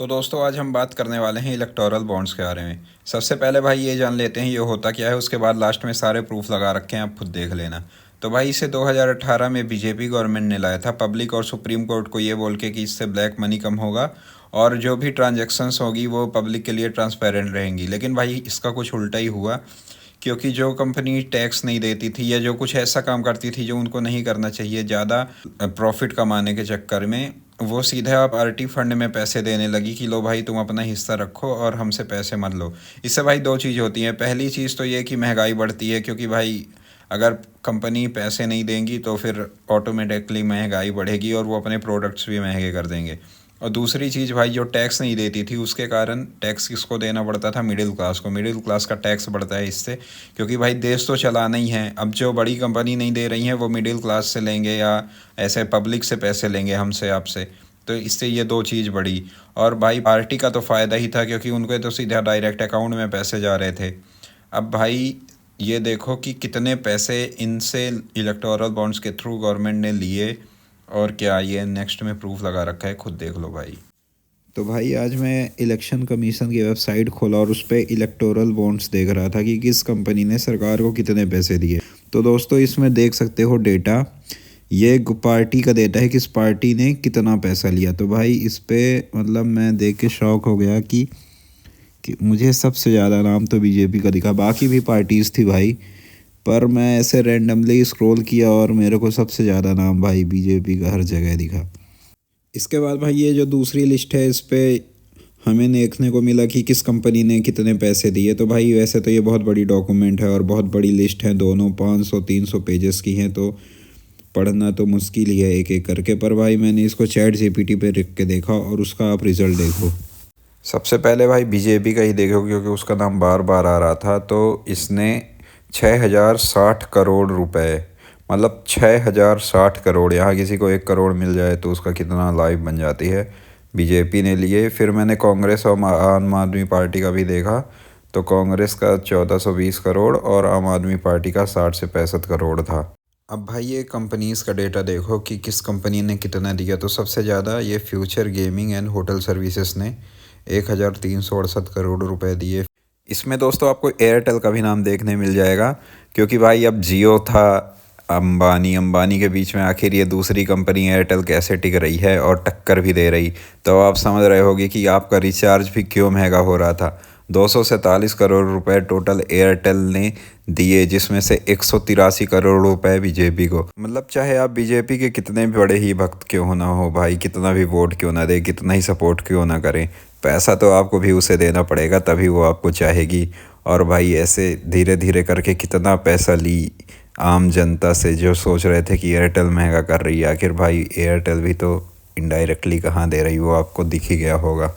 तो दोस्तों आज हम बात करने वाले हैं इलेक्टोरल बॉन्ड्स के बारे में। सबसे पहले भाई ये जान लेते हैं ये होता क्या है, उसके बाद लास्ट में सारे प्रूफ लगा रखे हैं, आप खुद देख लेना। तो भाई इसे 2018 में बीजेपी गवर्नमेंट ने लाया था पब्लिक और सुप्रीम कोर्ट को ये बोल के कि इससे ब्लैक मनी कम होगा और जो भी ट्रांजैक्शंस होगी वो पब्लिक के लिए ट्रांसपेरेंट रहेंगी। लेकिन भाई इसका कुछ उल्टा ही हुआ, क्योंकि जो कंपनी टैक्स नहीं देती थी या जो कुछ ऐसा काम करती थी जो उनको नहीं करना चाहिए ज़्यादा प्रॉफिट कमाने के चक्कर में, वो सीधे आप आरटी फंड में पैसे देने लगी कि लो भाई तुम अपना हिस्सा रखो और हमसे पैसे मत लो। इससे भाई दो चीज़ होती हैं। पहली चीज़ तो ये कि महंगाई बढ़ती है, क्योंकि भाई अगर कंपनी पैसे नहीं देंगी तो फिर ऑटोमेटिकली महंगाई बढ़ेगी और वो अपने प्रोडक्ट्स भी महंगे कर देंगे। और दूसरी चीज़ भाई, जो टैक्स नहीं देती थी उसके कारण टैक्स किसको देना पड़ता था? मिडिल क्लास को। मिडिल क्लास का टैक्स बढ़ता है इससे, क्योंकि भाई देश तो चलाना ही है। अब जो बड़ी कंपनी नहीं दे रही हैं वो मिडिल क्लास से लेंगे या ऐसे पब्लिक से पैसे लेंगे, हमसे आपसे। तो इससे ये दो चीज़ बढ़ी। और भाई पार्टी का तो फ़ायदा ही था, क्योंकि उनके तो सीधा डायरेक्ट अकाउंट में पैसे जा रहे थे। अब भाई ये देखो कि कितने पैसे इनसे इलेक्टोरल बॉन्ड्स के थ्रू गवर्नमेंट ने लिए, और क्या ये नेक्स्ट में प्रूफ लगा रखा है, खुद देख लो भाई। तो भाई आज मैं इलेक्शन कमीशन की वेबसाइट खोला और उस पर इलेक्टोरल बॉन्ड्स देख रहा था कि किस कंपनी ने सरकार को कितने पैसे दिए। तो दोस्तों इसमें देख सकते हो डेटा, ये पार्टी का डेटा है, किस पार्टी ने कितना पैसा लिया। तो भाई इस पे मतलब मैं देख के शौक हो गया कि मुझे सबसे ज़्यादा नाम तो बीजेपी का दिखा, बाकी भी पार्टीज़ थी भाई, पर मैं ऐसे रैंडमली स्क्रॉल किया और मेरे को सबसे ज़्यादा नाम भाई बीजेपी का हर जगह दिखा। इसके बाद भाई ये जो दूसरी लिस्ट है इस पे हमें देखने को मिला कि किस कंपनी ने कितने पैसे दिए। तो भाई वैसे तो ये बहुत बड़ी डॉक्यूमेंट है और बहुत बड़ी लिस्ट है, दोनों 500-300 पेजेस की हैं, तो पढ़ना तो मुश्किल ही है एक एक करके। पर भाई मैंने इसको चैट जीपीटी पे लिख के देखा और उसका आप रिज़ल्ट देखो। सबसे पहले भाई बीजेपी का ही देखो, क्योंकि उसका नाम बार बार आ रहा था। तो इसने 6060 रुपए, मतलब 6060 यहाँ किसी को 1 करोड़ मिल जाए तो उसका कितना लाइफ बन जाती है, बीजेपी ने लिए। फिर मैंने कांग्रेस और आम आदमी पार्टी का भी देखा, तो कांग्रेस का 1420 करोड़ और आम आदमी पार्टी का 60 से 65 करोड़ था। अब भाई ये कंपनीज़ का डेटा देखो कि किस कंपनी ने कितना दिया। तो सबसे ज़्यादा ये future gaming and hotel services ने 1368 करोड़ रुपए दिए। इसमें दोस्तों आपको एयरटेल का भी नाम देखने मिल जाएगा, क्योंकि भाई अब जियो था अंबानी के बीच में, आखिर ये दूसरी कंपनी एयरटेल कैसे टिक रही है और टक्कर भी दे रही। तो आप समझ रहे होगे कि आपका रिचार्ज भी क्यों महंगा हो रहा था। 247 करोड़ रुपए टोटल एयरटेल ने दिए, जिसमें से 183 करोड़ रुपए बीजेपी को। मतलब चाहे आप बीजेपी के कितने भी बड़े ही भक्त क्यों ना हो भाई, कितना भी वोट क्यों ना दे, कितना ही सपोर्ट क्यों ना करें, पैसा तो आपको भी उसे देना पड़ेगा, तभी वो आपको चाहेगी। और भाई ऐसे धीरे धीरे करके कितना पैसा ली आम जनता से, जो सोच रहे थे कि एयरटेल महंगा कर रही है। आखिर भाई एयरटेल भी तो इनडायरेक्टली कहाँ दे रही, वो आपको दिख ही गया होगा।